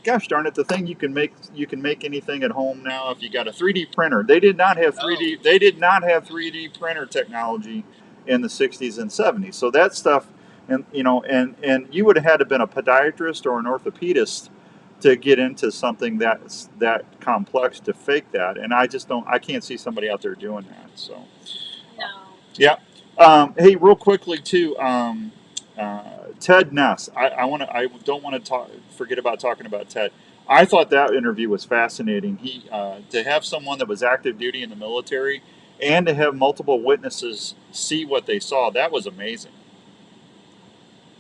Gosh darn it! The thing you can make anything at home now if you got a 3D printer. They did not have 3D. They did not have 3D printer technology in the 60s and 70s. So that stuff, and and you would have had to been a podiatrist or an orthopedist to get into something that's that complex to fake that. And I just don't. I can't see somebody out there doing that. So. no. Yeah. Hey, real quickly too, Ted Ness. I want to. I don't want to forget about talking about Ted. I thought that interview was fascinating. He to have someone that was active duty in the military and to have multiple witnesses see what they saw. That was amazing.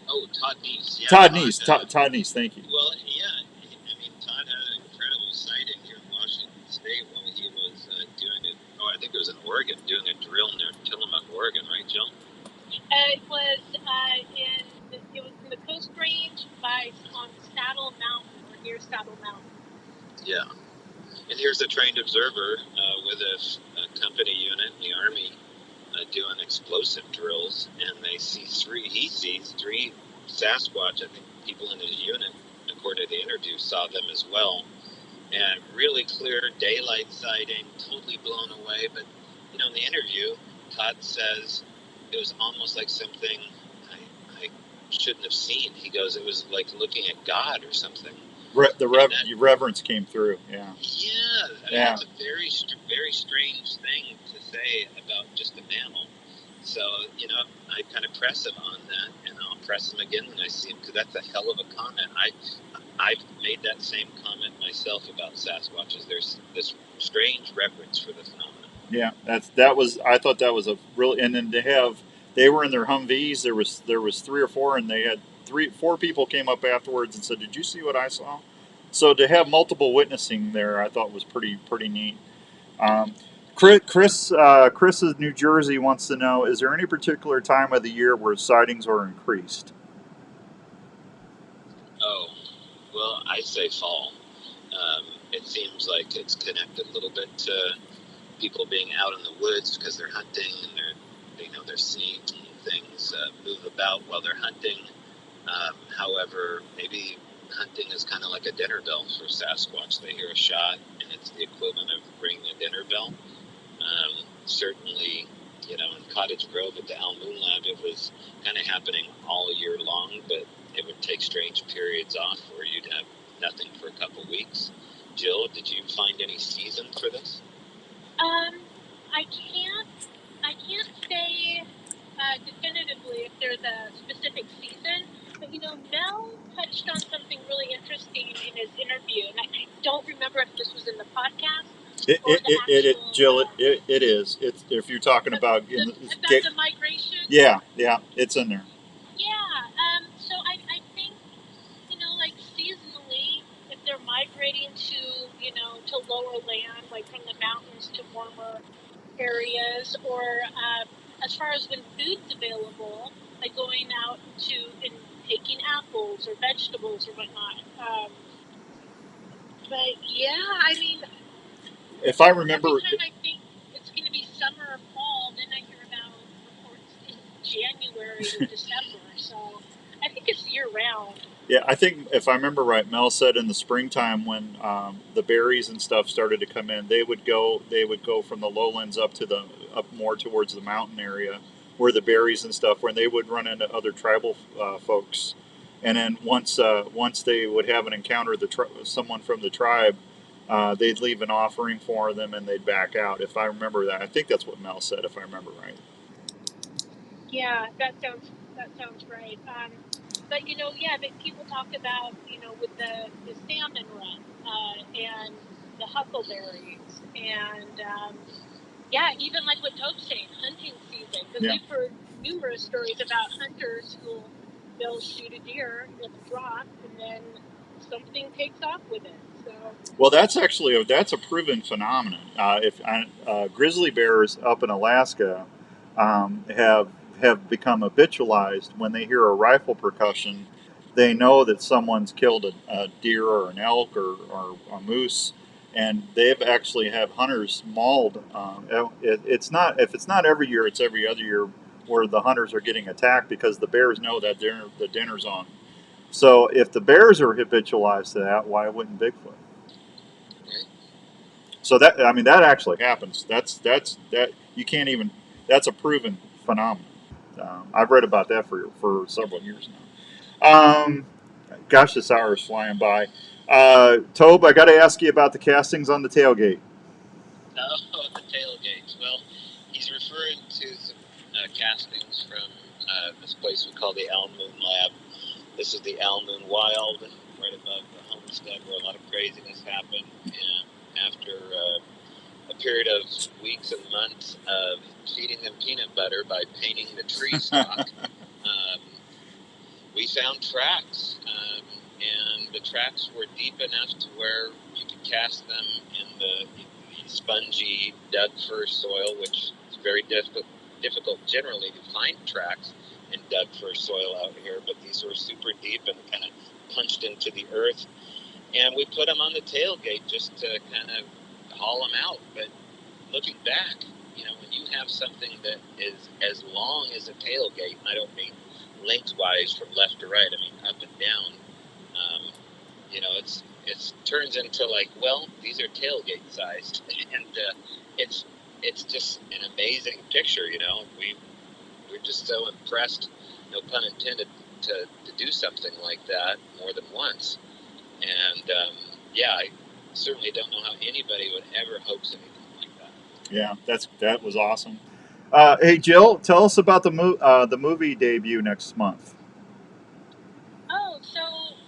Oh, Todd Neese. Yeah, Todd Neese. Todd Neese. Thank you. Well, yeah. I mean, Todd had an incredible sighting here in Washington State while he was doing it. Oh, I think it was in Oregon, doing a drill near Tillamook, Oregon, right, Jill? It was in the Coast Range on Saddle Mountain, or near Saddle Mountain. Yeah. And here's a trained observer with a company unit in the Army doing explosive drills, and he sees three Sasquatch. I think people in his unit, according to the interview, saw them as well. And really clear daylight sighting, totally blown away. But, in the interview, Todd says it was almost like something, I shouldn't have seen. He goes, it was like looking at God or something. The reverence came through. Yeah. Yeah, I mean, that's a very, very strange thing to say about just a mammal. So, I kind of press him on that, and I'll press him again when I see him, because that's a hell of a comment. I've made that same comment myself about Sasquatches. There's this strange reverence for the phenomenon. Yeah, I thought that was a really, and then they were in their Humvees. There was 3 or 4, and they had 4 people came up afterwards and said, "Did you see what I saw?" So to have multiple witnessing there, I thought was pretty neat. Chris in New Jersey wants to know: is there any particular time of the year where sightings are increased? Oh, well, I say fall. It seems like it's connected a little bit to people being out in the woods because they're hunting, and they're seeing things move about while they're hunting. However, maybe hunting is kind of like a dinner bell for Sasquatch. They hear a shot, and it's the equivalent of ringing a dinner bell. Certainly, in Cottage Grove at the Al Moon Lab, it was kind of happening all year long, but it would take strange periods off where you'd have nothing for a couple weeks. Jill, did you find any season for this? I can't say definitively if there's a specific season, but Mel touched on something really interesting in his interview, and I don't remember if this was in the podcast or the actual. Jill, it is. It's if you're talking about the migration. Yeah, it's in there. Yeah. So I think like seasonally, if they're migrating to lower land, like from the mountains to warmer areas, or as far as when food's available, like going out and taking apples or vegetables or whatnot. But yeah, I mean, if I remember, every time I think it's going to be summer or fall, then I hear about reports in January or December. So I think it's year round. Yeah, I think if I remember right, Mel said in the springtime when the berries and stuff started to come in, they would go from the lowlands up more towards the mountain area where the berries and stuff, where they would run into other tribal folks, and then once they would have an encounter with someone from the tribe, they'd leave an offering for them and they'd back out. If I remember that, I think that's what Mel said. If I remember right. Yeah, that sounds right. But but people talk about with the salmon run and the huckleberries and even like what Tope's saying, hunting season, because we've heard numerous stories about hunters who they'll shoot a deer with a drop and then something takes off with it. So well, that's a proven phenomenon. If grizzly bears up in Alaska have become habitualized when they hear a rifle percussion, they know that someone's killed a deer or an elk or a moose, and they've actually have hunters mauled. It's not if it's not every year, it's every other year where the hunters are getting attacked because the bears know that the dinner's on. So if the bears are habitualized to that, why wouldn't Bigfoot? So that that actually happens. That you can't even. That's a proven phenomenon. I've read about that for several years now. Gosh, this hour is flying by. Tobe, I got to ask you about the castings on the tailgate. Oh, the tailgates. Well, he's referring to some castings from this place we call the Al Moon Lab. This is the Al Moon Wild, right above the homestead, where a lot of craziness happened. And after a period of weeks and months of feeding them peanut butter by painting the tree stalk, we found tracks. And the tracks were deep enough to where you could cast them in the spongy, dug-fir soil, which is very difficult generally to find tracks in dug-fir soil out here, but these were super deep and kind of punched into the earth. And we put them on the tailgate just to kind of haul them out. But looking back, when you have something that is as long as a tailgate, and I don't mean lengthwise from left to right, I mean up and down, it turns into like, well, these are tailgate sized, and it's just an amazing picture. We're just so impressed, no pun intended, to do something like that more than once. And I certainly don't know how anybody would ever hoax anything like that. Yeah, that was awesome. Hey Jill, tell us about the movie debut next month. Oh, so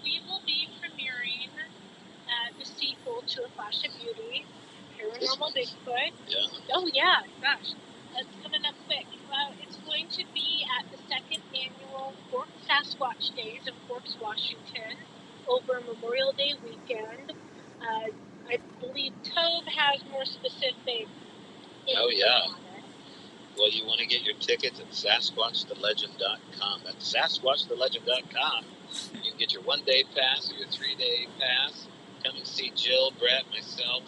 we will be premiering the sequel to A Flash of Beauty, Paranormal Bigfoot. Yeah. Oh yeah, gosh, that's coming up quick. It's going to be at the second annual Forks Sasquatch Days in Forks, Washington, over Memorial Day weekend. I believe Tobe has more specific info Oh, yeah. on it. Well, you want to get your tickets at SasquatchTheLegend.com. That's SasquatchTheLegend.com. You can get your 1-day pass or your 3-day pass. Come and see Jill, Brett, myself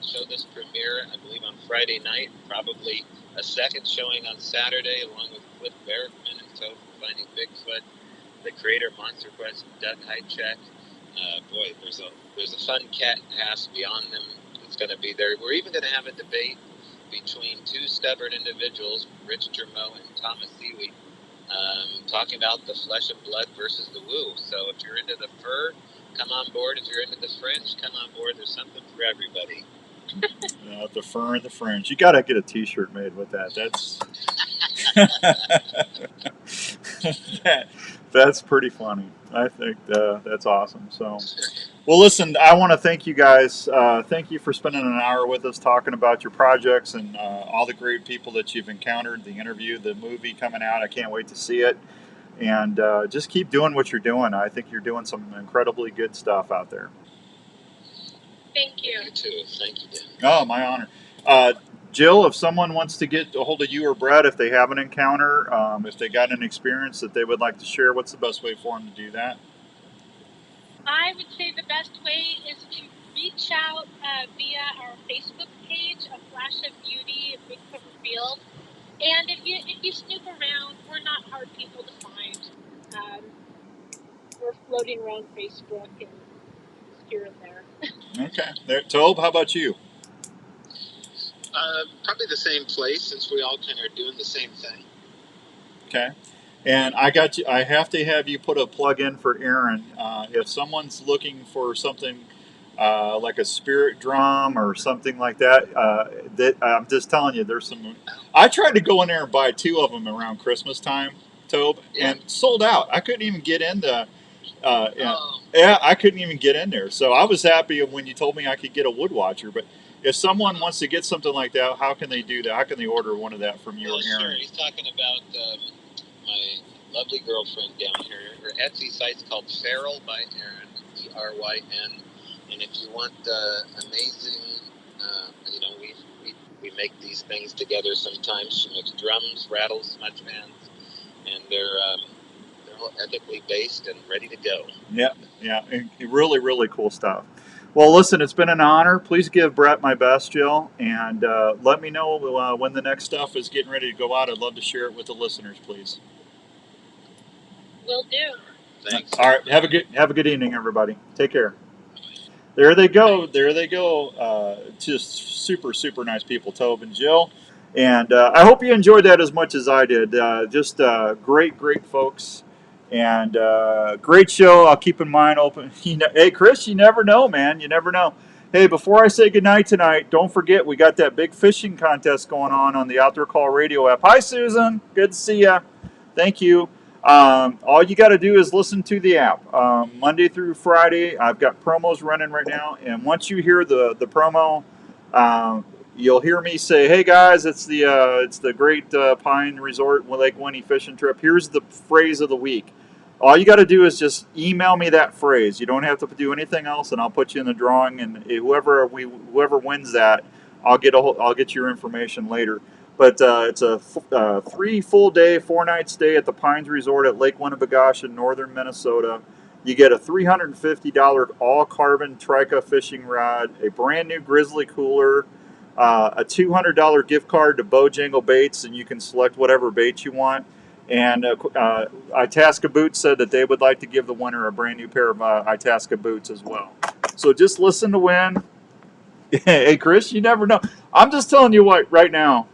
show this premiere, I believe, on Friday night. Probably a second showing on Saturday, along with Cliff Barrickman and Toad from Finding Bigfoot, the creator of Monster Quest, Doug Hycheck. Boy, there's a fun cat cast beyond them that's going to be there. We're even going to have a debate between two stubborn individuals, Rich Germeau and Thomas Seaweed, talking about the flesh and blood versus the woo. So if you're into the fur, come on board. If you're into the fringe, come on board. There's something for everybody. The fur and the fringe. You got to get a T-shirt made with that. That's pretty funny. I think that's awesome. So, well, listen, I want to thank you guys. Thank you for spending an hour with us talking about your projects and all the great people that you've encountered, the interview, the movie coming out. I can't wait to see it. And just keep doing what you're doing. I think you're doing some incredibly good stuff out there. Thank you. You too. Thank you, Dan. Oh, my honor. Jill, if someone wants to get a hold of you or Brett, if they have an encounter, if they got an experience that they would like to share, what's the best way for them to do that? I would say the best way is to reach out via our Facebook page, A Flash of Beauty, Bigfoot Revealed. And if you snoop around, we're not hard people to find. We're floating around Facebook and here and there. Okay. Tobe, how about you? Probably the same place, since we all kind of are doing the same thing. Okay. And I got you. I have to have you put a plug in for Aaron. If someone's looking for something like a spirit drum or something like that, I'm just telling you, there's some. I tried to go in there and buy 2 of them around Christmas time, Tobe, and sold out. I couldn't even get into. Yeah, I couldn't even get in there. So I was happy when you told me I could get a wood watcher. But if someone wants to get something like that, how can they do that? How can they order one of that from you or Aaron? Sure. He's talking about my lovely girlfriend down here. Her Etsy site's called Feral by Erin, ERYN. And if you want amazing, we make these things together sometimes. She makes drums, rattles, smudge bands, and they're ethically based and ready to go. Yeah, really, really cool stuff. Well, listen, it's been an honor. Please give Brett my best, Jill, and let me know when the next stuff is getting ready to go out. I'd love to share it with the listeners, please. Will do. Thanks. All right, have a good evening, everybody. Take care. There they go. Just super, super nice people, Tobe and Jill. And I hope you enjoyed that as much as I did. Just great folks. And great show. I'll keep in mind open. Hey, Chris, you never know, man. You never know. Hey, before I say goodnight tonight, don't forget we got that big fishing contest going on the Outdoor Call Radio app. Hi, Susan. Good to see you. Thank you. All you got to do is listen to the app. Monday through Friday, I've got promos running right now. And once you hear the promo, you'll hear me say, "Hey guys, it's the Great Pine Resort Lake Winnie fishing trip. Here's the phrase of the week." All you got to do is just email me that phrase. You don't have to do anything else, and I'll put you in the drawing. And whoever wins that, I'll get your information later. But it's a 3 full day, 4 night stay at the Pines Resort at Lake Winnebagosh in northern Minnesota. You get a $350 all carbon Trica fishing rod, a brand new Grizzly cooler, a $200 gift card to Bojangle Baits, and you can select whatever bait you want. And Itasca Boots said that they would like to give the winner a brand new pair of Itasca boots as well. So just listen to win. Hey, Chris, you never know. I'm just telling you what, right now,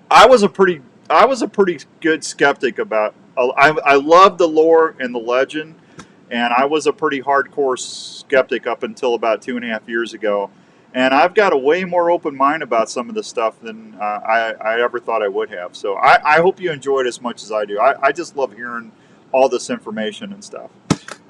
I was a pretty I was a pretty good skeptic about. I love the lore and the legend, and I was a pretty hardcore skeptic up until about 2.5 years ago. And I've got a way more open mind about some of this stuff than I ever thought I would have. So I hope you enjoyed as much as I do. I just love hearing all this information and stuff.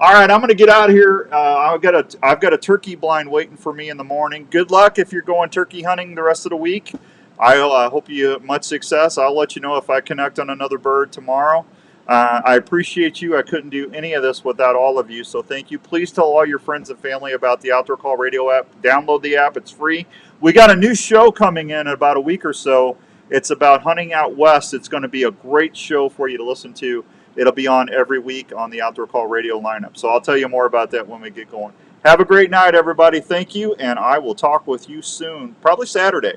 All right, I'm going to get out of here. I've got a turkey blind waiting for me in the morning. Good luck if you're going turkey hunting the rest of the week. I hope you have much success. I'll let you know if I connect on another bird tomorrow. I appreciate you. I couldn't do any of this without all of you, so thank you. Please tell all your friends and family about the Outdoor Call Radio app. Download the app. It's free. We got a new show coming in about a week or so. It's about hunting out west. It's going to be a great show for you to listen to. It'll be on every week on the Outdoor Call Radio lineup. So I'll tell you more about that when we get going. Have a great night, everybody. Thank you, and I will talk with you soon, probably Saturday,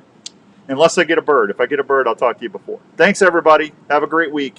unless I get a bird. If I get a bird, I'll talk to you before. Thanks, everybody. Have a great week.